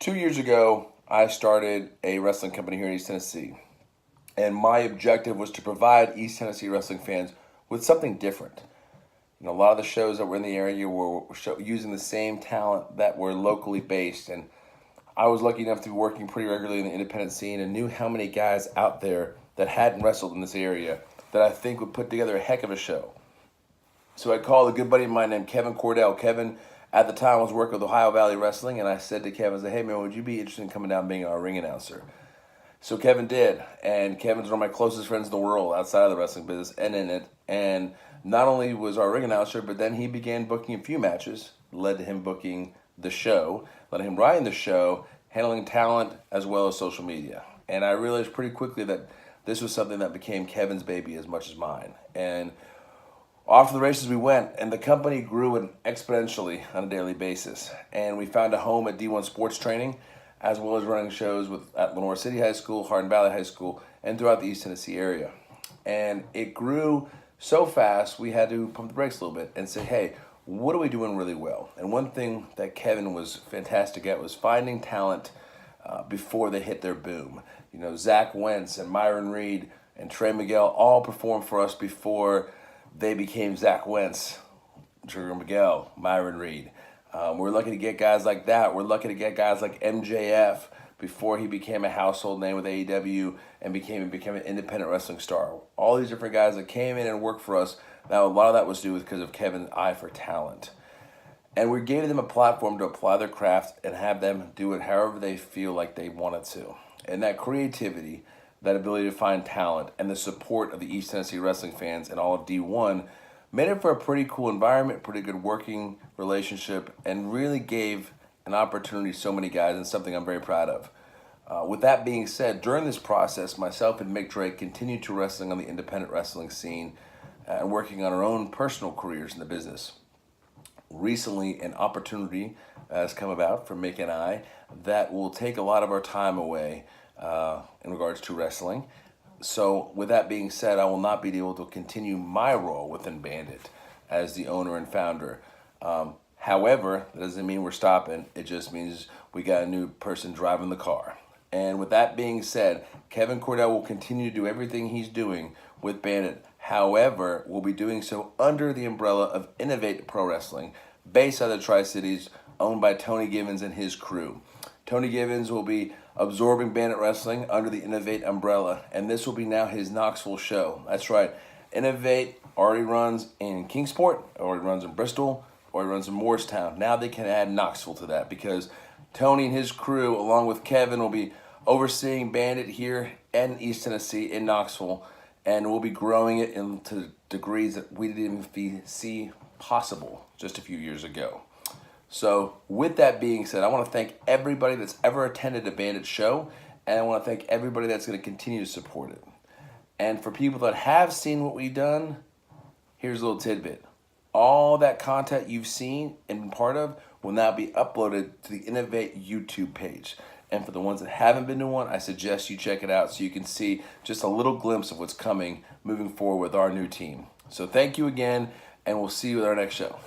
2 years ago, I started a wrestling company here in East Tennessee. And my objective was to provide East Tennessee wrestling fans with something different. A lot of the shows that were in the area were using the same talent that were locally based. And I was lucky enough to be working pretty regularly in the independent scene and knew how many guys out there that hadn't wrestled in this area that I think would put together a heck of a show. So I called a good buddy of mine named Kevin Cordell. Kevin, at the time, was working with Ohio Valley Wrestling, and I said to Kevin, I said, hey, man, would you be interested in coming down and being our ring announcer? So Kevin did, and Kevin's one of my closest friends in the world outside of the wrestling business and in it. And not only was our ring announcer, but then he began booking a few matches, led to him booking the show, led to him writing the show, handling talent, as well as social media. And I realized pretty quickly that this was something that became Kevin's baby as much as mine. And off to the races we went, and the company grew exponentially on a daily basis. And we found a home at D1 Sports Training, as well as running shows at Lenore City High School, Hardin Valley High School, and throughout the East Tennessee area. And it grew so fast, we had to pump the brakes a little bit and say, hey, what are we doing really well? And one thing that Kevin was fantastic at was finding talent before they hit their boom. Zach Wentz and Myron Reed and Trey Miguel all performed for us before they became Zach Wentz, Trigger Miguel, Myron Reed. We're lucky to get guys like that. We're lucky to get guys like MJF before he became a household name with AEW and became an independent wrestling star. All these different guys that came in and worked for us. Now, a lot of that was due because of Kevin's eye for talent. And we gave them a platform to apply their craft and have them do it however they feel like they wanted to. And that creativity, that ability to find talent, and the support of the East Tennessee wrestling fans and all of D1 made it for a pretty cool environment, pretty good working relationship, and really gave an opportunity to so many guys, and something I'm very proud of. With that being said, during this process, myself and Mick Drake continued to wrestling on the independent wrestling scene and working on our own personal careers in the business. Recently, an opportunity has come about for Mick and I that will take a lot of our time away in regards to wrestling. So with that being said, I will not be able to continue my role within Bandit as the owner and founder. However, that doesn't mean we're stopping. It just means we got a new person driving the car. And with that being said, Kevin Cordell will continue to do everything he's doing with Bandit. However, we'll be doing so under the umbrella of Innovate Pro Wrestling, based out of the Tri-Cities, owned by Tony Givens and his crew. Tony Givens will be absorbing Bandit Wrestling under the Innovate umbrella, and this will be now his Knoxville show. That's right. Innovate already runs in Kingsport, already runs in Bristol, already runs in Morristown. Now they can add Knoxville to that because Tony and his crew, along with Kevin, will be overseeing Bandit here in East Tennessee in Knoxville, and we'll be growing it into degrees that we didn't even see possible just a few years ago. So with that being said, I want to thank everybody that's ever attended a Bandit show, and I want to thank everybody that's going to continue to support it. And for people that have seen what we've done, here's a little tidbit. All that content you've seen and been part of will now be uploaded to the Innovate YouTube page. And for the ones that haven't been to one, I suggest you check it out so you can see just a little glimpse of what's coming moving forward with our new team. So thank you again, and we'll see you with our next show.